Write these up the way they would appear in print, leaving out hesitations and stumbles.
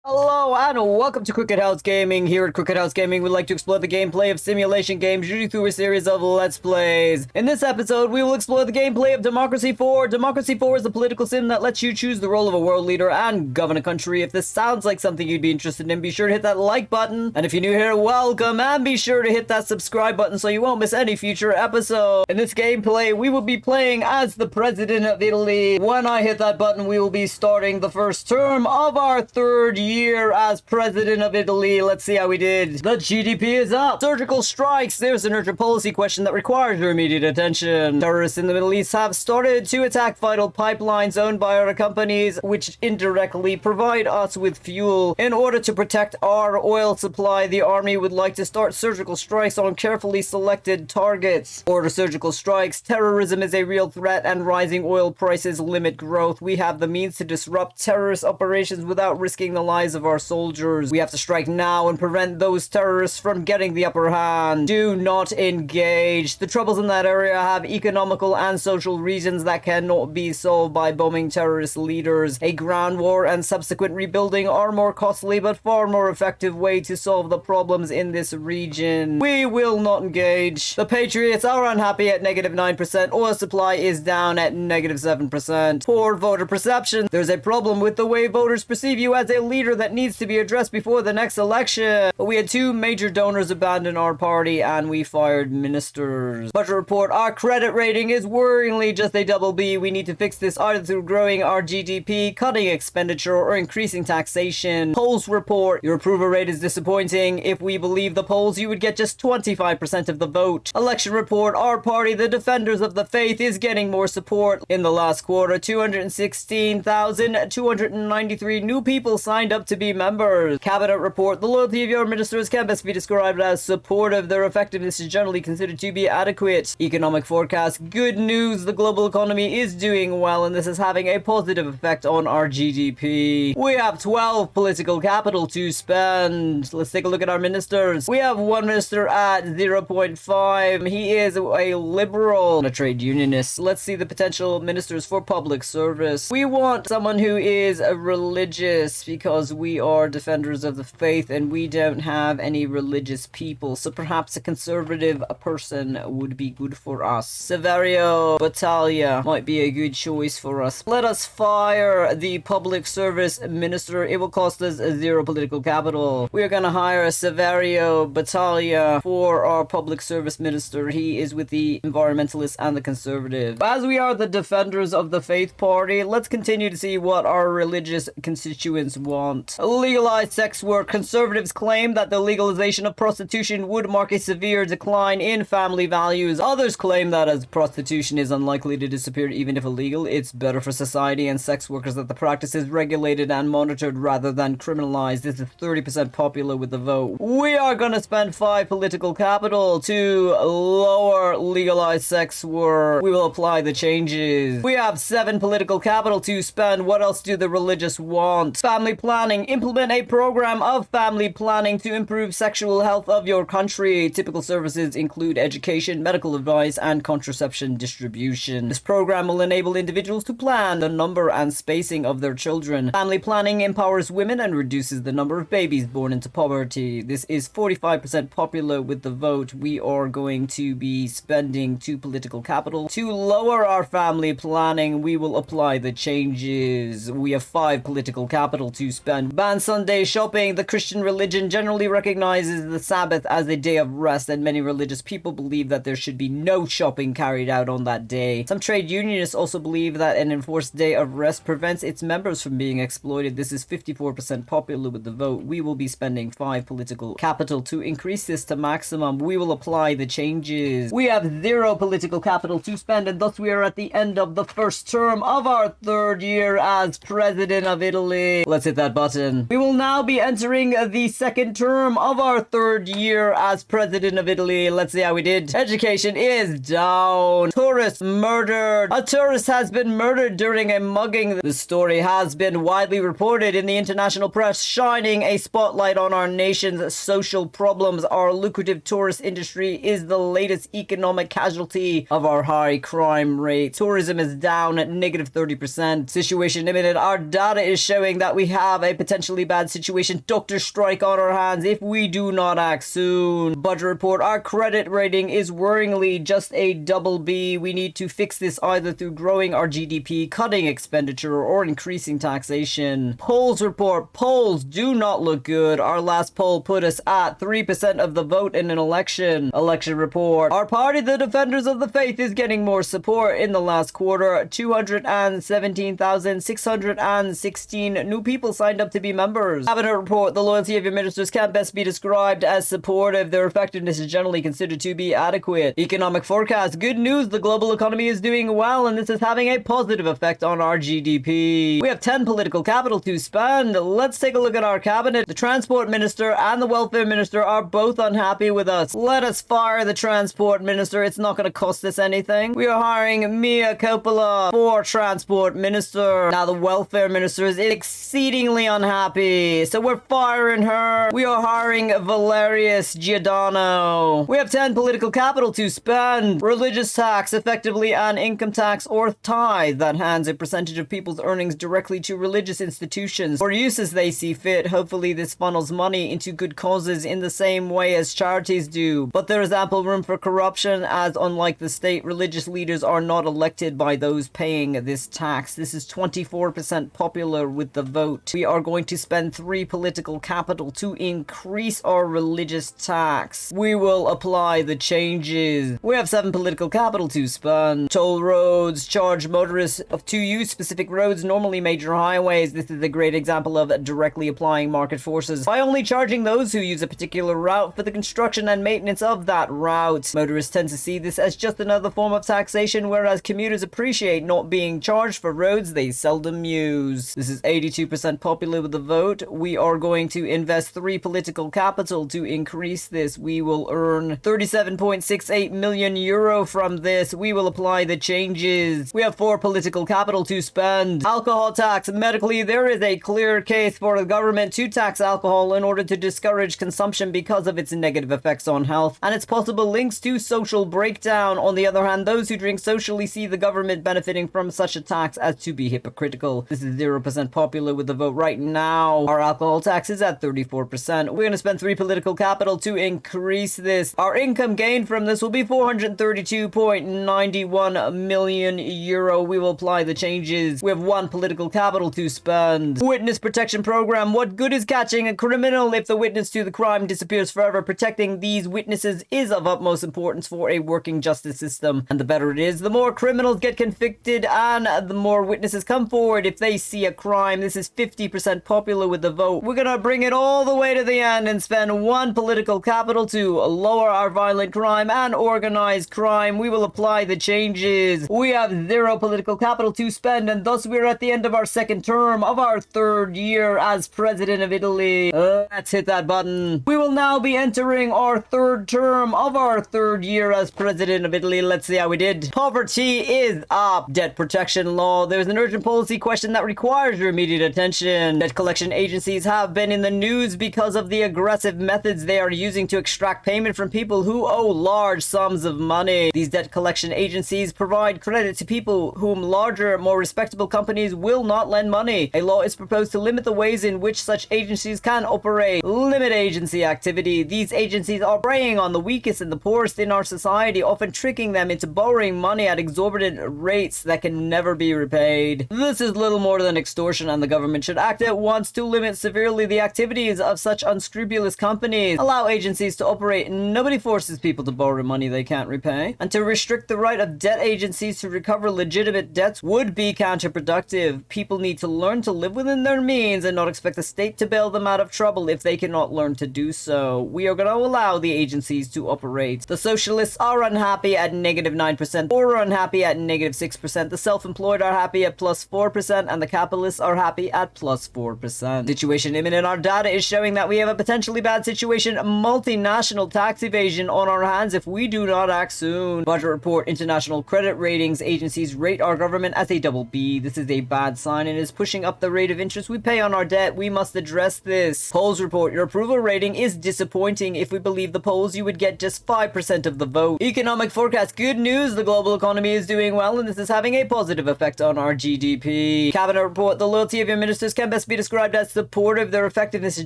Hello and welcome to Crooked House Gaming. Here at Crooked House Gaming, we like to explore the gameplay of simulation games, usually through a series of Let's Plays. In this episode, we will explore the gameplay of Democracy 4. Democracy 4 is a political sim that lets you choose the role of a world leader and govern a country. If this sounds like something you'd be interested in, be sure to hit that like button. And if you're new here, welcome, and be sure to hit that subscribe button so you won't miss any future episode. In this gameplay, we will be playing as the President of Italy. When I hit that button, we will be starting the first term of our third year as President of Italy. Let's see how we did. The GDP is up. Surgical strikes. There's an urgent policy question that requires your immediate attention. Terrorists in the Middle East have started to attack vital pipelines owned by other companies, which indirectly provide us with fuel. In order to protect our oil supply, the army would like to start surgical strikes on carefully selected targets. Order surgical strikes. Terrorism is a real threat and rising oil prices limit growth. We have the means to disrupt terrorist operations without risking the lives of our soldiers. We have to strike now and prevent those terrorists from getting the upper hand. Do not engage. The troubles in that area have economical and social reasons that cannot be solved by bombing terrorist leaders. A ground war and subsequent rebuilding are more costly but far more effective way to solve the problems in this region. We will not engage. The Patriots are unhappy at -9%. Oil supply is down at -7%. Poor voter perception. There's a problem with the way voters perceive you as a leader that needs to be addressed before the next election. But we had two major donors abandon our party and we fired ministers. Budget report. Our credit rating is worryingly just a double B. We need to fix this either through growing our GDP, cutting expenditure, or increasing taxation. Polls report. Your approval rate is disappointing. If we believe the polls, you would get just 25% of the vote. Election report. Our party, the Defenders of the Faith, is getting more support. In the last quarter, 216,293 new people signed up to be members. Cabinet report. The loyalty of your ministers can best be described as supportive. Their effectiveness is generally considered to be adequate. Economic forecast. Good news. The global economy is doing well and this is having a positive effect on our GDP. We have 12 political capital to spend. Let's take a look at our ministers. We have one minister at 0.5. He is a liberal and a trade unionist. Let's see the potential ministers for public service. We want someone who is a religious because we are defenders of the faith and we don't have any religious people, so perhaps a conservative person would be good for us. Severio Battaglia might be a good choice for us. Let us fire the public service minister. It will cost us 0 political capital. We are going to hire Severio Battaglia for our public service minister. He is with the environmentalists and the conservative. As we are the defenders of the faith party, let's continue to see what our religious constituents want. Legalized sex work. Conservatives claim that the legalization of prostitution would mark a severe decline in family values. Others claim that as prostitution is unlikely to disappear even if illegal, it's better for society and sex workers that the practice is regulated and monitored rather than criminalized. This is 30% popular with the vote. We are going to spend 5 political capital to lower legalized sex work. We will apply the changes. We have 7 political capital to spend. What else do the religious want? Family planning. Implement a program of family planning to improve sexual health of your country. Typical services include education, medical advice, and contraception distribution. This program will enable individuals to plan the number and spacing of their children. Family planning empowers women and reduces the number of babies born into poverty. This is 45% popular with the vote. We are going to be spending 2 political capital to lower our family planning. We will apply the changes. We have 5 political capital to spend. Ban Sunday shopping. The Christian religion generally recognizes the Sabbath as a day of rest, and many religious people believe that there should be no shopping carried out on that day. Some trade unionists also believe that an enforced day of rest prevents its members from being exploited. This is 54% popular with the vote. We will be spending 5 political capital to increase this to maximum. We will apply the changes. We have 0 political capital to spend, and thus we are at the end of the first term of our third year as President of Italy. Let's hit that button. We will now be entering the second term of our third year as President of Italy. Let's see how we did. Education is down. Tourists murdered. A tourist has been murdered during a mugging. The story has been widely reported in the international press, shining a spotlight on our nation's social problems. Our lucrative tourist industry is the latest economic casualty of our high crime rate. Tourism is down at -30%. Situation imminent. Our data is showing that we have a potentially bad situation. Doctor strike on our hands if we do not act soon. Budget report, our credit rating is worryingly just a double B. We need to fix this either through growing our GDP, cutting expenditure, or increasing taxation. Polls report, polls do not look good. Our last poll put us at 3% of the vote in an election. Election report, our party, the Defenders of the Faith, is getting more support in the last quarter. 217,616 new people signed up to be members. Cabinet report, the loyalty of your ministers can best be described as supportive. Their effectiveness is generally considered to be adequate. Economic forecast, good news, the global economy is doing well and this is having a positive effect on our GDP. We have 10 political capital to spend. Let's take a look at our cabinet. The transport minister and the welfare minister are both unhappy with us. Let us fire the transport minister. It's not going to cost us anything. We are hiring Mia Coppola for transport minister. Now the welfare minister is exceedingly unhappy, so we're firing her. We are hiring Valerius Giordano. We have 10 political capital to spend. Religious tax, effectively an income tax or tithe that hands a percentage of people's earnings directly to religious institutions for use as they see fit. Hopefully this funnels money into good causes in the same way as charities do. But there is ample room for corruption, as unlike the state, religious leaders are not elected by those paying this tax. This is 24% popular with the vote. We are going to spend 3 political capital to increase our religious tax. We will apply the changes. We have 7 political capital to spend. Toll roads, charge motorists to use specific roads, normally major highways. This is a great example of directly applying market forces by only charging those who use a particular route for the construction and maintenance of that route. Motorists tend to see this as just another form of taxation, whereas commuters appreciate not being charged for roads they seldom use. This is 82% popular with the vote. We are going to invest 3 political capital to increase this. We will earn 37.68 million euro from this. We will apply the changes. We have 4 political capital to spend. Alcohol tax. Medically, there is a clear case for the government to tax alcohol in order to discourage consumption because of its negative effects on health and its possible links to social breakdown. On the other hand, those who drink socially see the government benefiting from such a tax as to be hypocritical. This is 0% popular with the vote right now. Our alcohol tax is at 34%. We're going to spend 3 political capital to increase this. Our income gain from this will be 432.91 million euro. We will apply the changes. We have 1 political capital to spend. Witness protection program. What good is catching a criminal if the witness to the crime disappears forever? Protecting these witnesses is of utmost importance for a working justice system. And the better it is, the more criminals get convicted and the more witnesses come forward if they see a crime. This is 50% popular with the vote. We're gonna bring it all the way to the end and spend 1 political capital to lower our violent crime and organized crime. We will apply the changes. We have 0 political capital to spend, and thus we're at the end of our 2nd term of our 3rd year as president of Italy. Let's hit that button. We will now be entering our 3rd term of our 3rd year as president of Italy. Let's see how we did. Poverty is up. Debt protection law. There's an urgent policy question that requires your immediate attention. Debt collection agencies have been in the news because of the aggressive methods they are using to extract payment from people who owe large sums of money. These debt collection agencies provide credit to people whom larger, more respectable companies will not lend money. A law is proposed to limit the ways in which such agencies can operate. Limit agency activity. These agencies are preying on the weakest and the poorest in our society, often tricking them into borrowing money at exorbitant rates that can never be repaid. This is little more than extortion, and the government should act at once to limit severely the activities of such unscrupulous companies. Allow agencies to operate. Nobody forces people to borrow money they can't repay. And to restrict the right of debt agencies to recover legitimate debts would be counterproductive. People need to learn to live within their means and not expect the state to bail them out of trouble if they cannot learn to do so. We are going to allow the agencies to operate. The socialists are unhappy at -9%, or unhappy at -6%. The self-employed are happy at +4%, and the capitalists are happy at +4%. Situation imminent. Our data is showing that we have a potentially bad situation, multinational tax evasion on our hands if we do not act soon. Budget report. International credit ratings agencies rate our government as a BB. This is a bad sign and is pushing up the rate of interest we pay on our debt. We must address this. Polls report. Your approval rating is disappointing. If we believe the polls, you would get just 5% of the vote. Economic forecast. Good news. The global economy is doing well and this is having a positive effect on our GDP. Cabinet report. The loyalty of your ministers can best best be described as supportive. Their effectiveness is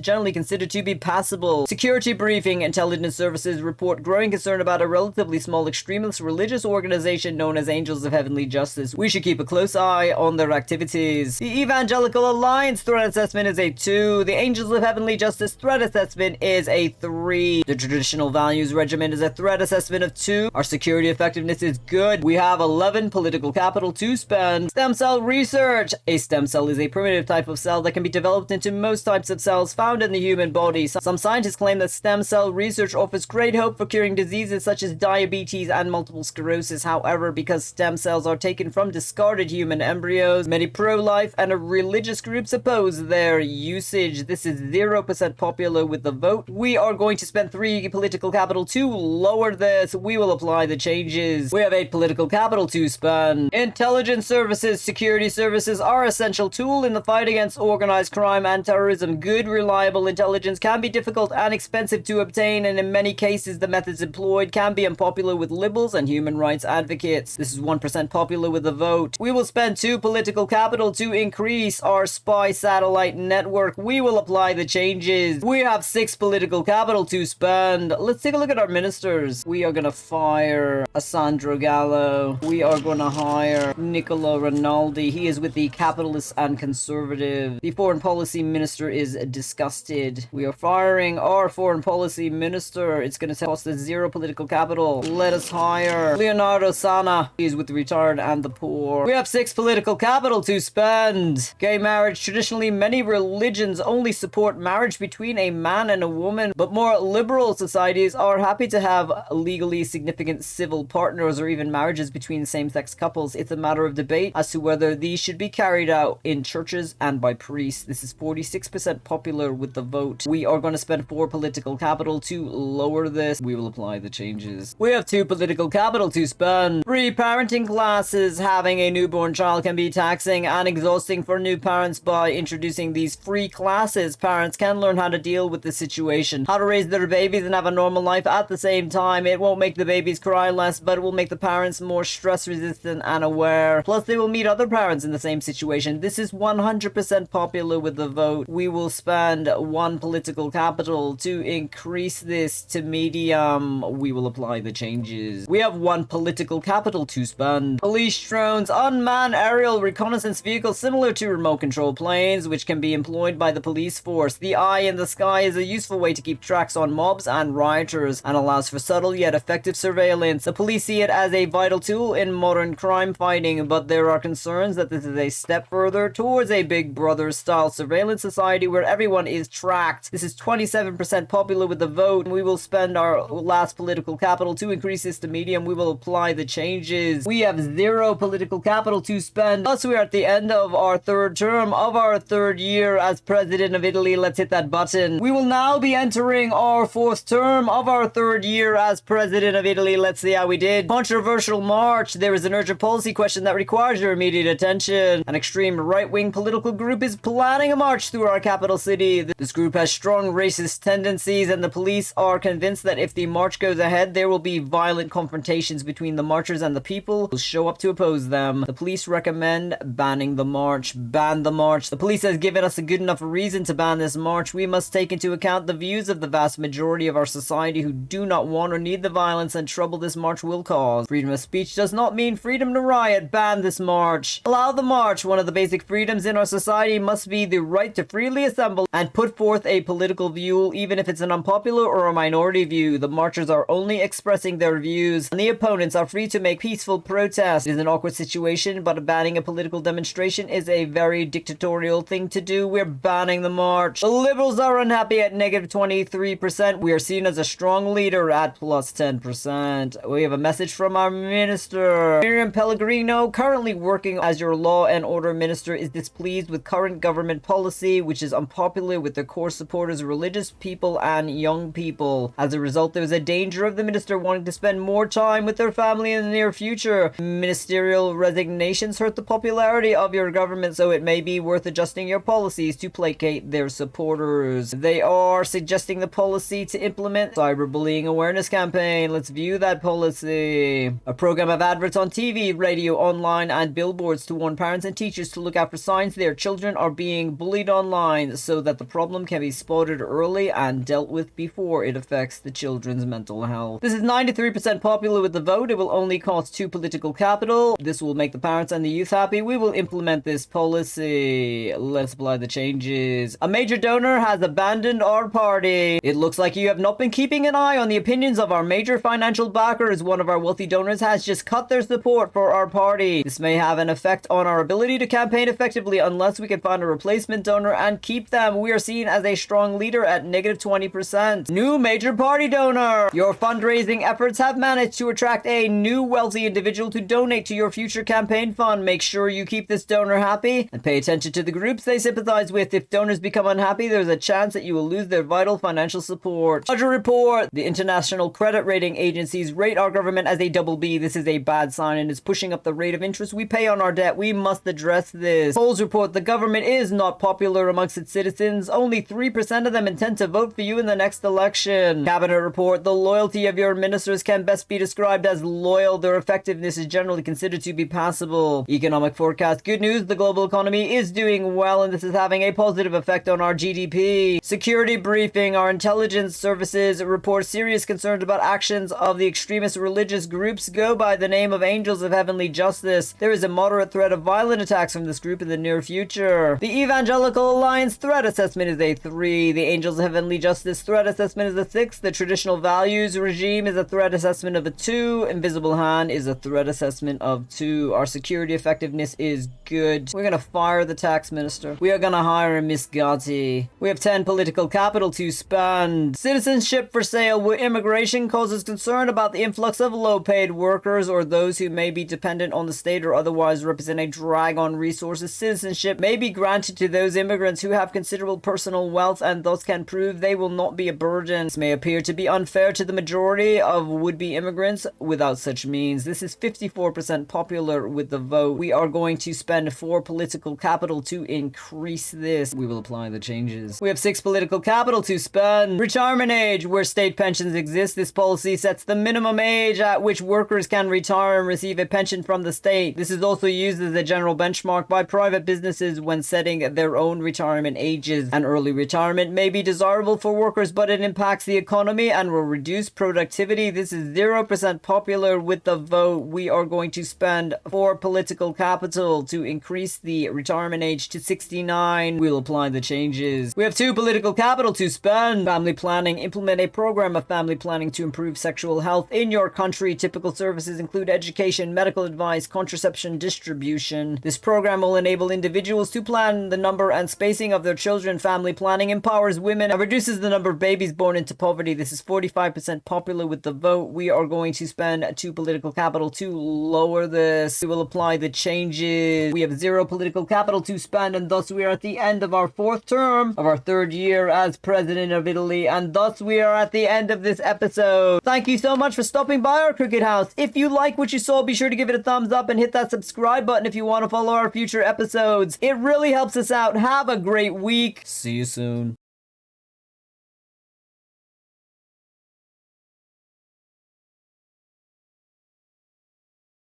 generally considered to be passable. Security briefing. Intelligence services report growing concern about a relatively small extremist religious organization known as Angels of Heavenly Justice. We should keep a close eye on their activities. The Evangelical Alliance threat assessment is a 2. The Angels of Heavenly Justice threat assessment is a 3. The Traditional Values Regiment is a threat assessment of 2. Our security effectiveness is good. We have 11 political capital to spend. Stem cell research. A stem cell is a primitive type of cell that can be developed into most types of cells found in the human body. Some scientists claim that stem cell research offers great hope for curing diseases such as diabetes and multiple sclerosis. However, because stem cells are taken from discarded human embryos, many pro-life and religious groups oppose their usage. This is 0% popular with the vote. We are going to spend 3 political capital to lower this. We will apply the changes. We have 8 political capital to spend. Intelligence services, security services are essential tool in the fight against organized crime and terrorism. Good, reliable intelligence can be difficult and expensive to obtain, and in many cases the methods employed can be unpopular with liberals and human rights advocates. This is 1% popular with the vote. We will spend 2 political capital to increase our spy satellite network. We will apply the changes. We have 6 political capital to spend. Let's take a look at our ministers. We are gonna fire Sandro Gallo. We are gonna hire Nicola Rinaldi. He is with the capitalists and conservative. The foreign policy minister is disgusted. We are firing our foreign policy minister. It's gonna cost us 0 political capital. Let us hire Leonardo Sana. He is with the retired and the poor. We have 6 political capital to spend. Gay marriage. Traditionally, many religions only support marriage between a man and a woman, but more liberal societies are happy to have legally significant civil partners or even marriages between same-sex couples. It's a matter of debate as to whether these should be carried out in churches and by priests. This is 46% popular with the vote. We are going to spend 4 political capital to lower this. We will apply the changes. We have 2 political capital to spend. Free parenting classes. Having a newborn child can be taxing and exhausting for new parents. By introducing these free classes, parents can learn how to deal with the situation, how to raise their babies and have a normal life at the same time. It won't make the babies cry less, but it will make the parents more stress resistant and aware. Plus, they will meet other parents in the same situation. This is 100% popular with the vote. We will spend 1 political capital to increase this to medium. We will apply the changes. We have 1 political capital to spend. Police drones, unmanned aerial reconnaissance vehicles similar to remote control planes, which can be employed by the police force. The eye in the sky is a useful way to keep tracks on mobs and rioters and allows for subtle yet effective surveillance. The police see it as a vital tool in modern crime fighting, but there are concerns that this is a step further towards a Big Brother style surveillance society where everyone is tracked. This is 27% popular with the vote. We will spend our last political capital to increase this to medium. We will apply the changes. We have 0 political capital to spend. Thus, we are at the end of our 3rd term of our 3rd year as president of Italy. Let's hit that button. We will now be entering our 4th term of our 3rd year as president of Italy. Let's see how we did. Controversial march. There is an urgent policy question that requires your immediate attention. An extreme right-wing political group is planning a march through our capital city. This group has strong racist tendencies, and the police are convinced that if the march goes ahead, there will be violent confrontations between the marchers and the people who show up to oppose them. The police recommend banning the march. Ban the march. The police has given us a good enough reason to ban this march. We must take into account the views of the vast majority of our society who do not want or need the violence and trouble this march will cause. Freedom of speech does not mean freedom to riot. Ban this march. Allow the march. One of the basic freedoms in our society must be the right to freely assemble and put forth a political view, even if it's an unpopular or a minority view. The marchers are only expressing their views, and the opponents are free to make peaceful protests. It is an awkward situation, but banning a political demonstration is a very dictatorial thing to do. We're banning the march. The liberals are unhappy at -23%. We are seen as a strong leader at +10%. We have a message from our minister. Miriam Pellegrino, currently working as your law and order minister, is displeased with current government policy, which is unpopular with their core supporters, religious people and young people. As a result, there is a danger of the minister wanting to spend more time with their family in the near future. Ministerial resignations hurt the popularity of your government, so it may be worth adjusting your policies to placate their supporters. They are suggesting the policy to implement cyberbullying awareness campaign. Let's view that policy. A program of adverts on TV, radio, online, and billboards to warn parents and teachers to look out for signs their children are are being bullied online so that the problem can be spotted early and dealt with before it affects the children's mental health. This is 93% popular with the vote. It will only cost 2 political capital. This will make the parents and the youth happy. We will implement this policy. Let's apply the changes. A major donor has abandoned our party. It looks like you have not been keeping an eye on the opinions of our major financial backers. One of our wealthy donors has just cut their support for our party. This may have an effect on our ability to campaign effectively unless we can find a replacement donor and keep them. We are seen as a strong leader at negative 20%. New major party donor. Your fundraising efforts have managed to attract a new wealthy individual to donate to your future campaign fund. Make sure you keep this donor happy and pay attention to the groups they sympathize with. If donors become unhappy, there's a chance that you will lose their vital financial support. Budget report. The international credit rating agencies rate our government as a double B. This is a bad sign and is pushing up the rate of interest we pay on our debt. We must address this. Polls report the government is not popular amongst its citizens. Only 3% of them intend to vote for you in the next election. Cabinet report. The loyalty of your ministers can best be described as loyal. Their effectiveness is generally considered to be passable. Economic forecast. Good news. The global economy is doing well and this is having a positive effect on our GDP. Security briefing. Our intelligence services report serious concerns about actions of the extremist religious groups go by the name of Angels of Heavenly Justice. There is a moderate threat of violent attacks from this group in the near future. The Evangelical Alliance threat assessment is a 3. The Angels of Heavenly Justice threat assessment is a 6. The Traditional Values Regime is a threat assessment of a 2. Invisible Hand is a threat assessment of 2. Our security effectiveness is good. We're gonna fire the tax minister. We are gonna hire a Miss Gotti. We have 10 political capital to spend. Citizenship for sale. Where immigration causes concern about the influx of low-paid workers or those who may be dependent on the state or otherwise represent a drag on resources. Citizenship may be granted to those immigrants who have considerable personal wealth and thus can prove they will not be a burden. This may appear to be unfair to the majority of would-be immigrants without such means. This is 54% popular with the vote. We are going to spend 4 political capital to increase this. We will apply the changes. We have 6 political capital to spend. Retirement age. Where state pensions exist, this policy sets the minimum age at which workers can retire and receive a pension from the state. This is also used as a general benchmark by private businesses when setting their own retirement ages. An early retirement may be desirable for workers, but it impacts the economy and will reduce productivity. This is 0% popular with the vote. We are going to spend 4 political capital to increase the retirement age to 69. We'll apply the changes. We have 2 political capital to spend. Family planning. Implement a program of family planning to improve sexual health in your country. Typical services include education, medical advice, contraception, distribution. This program will enable individuals to plan the number and spacing of their children. Family planning empowers women and reduces the number of babies born into poverty. This is 45% popular with the vote. We are going to spend 2 political capital to lower this. We will apply the changes. We have 0 political capital to spend and thus we are at the end of our 4th term of our 3rd year as president of Italy and thus we are at the end of this episode. Thank you so much for stopping by our Cricket House. If you like what you saw, be sure to give it a thumbs up and hit that subscribe button if you want to follow our future episodes. It really helps us out. Have a great week. See you soon.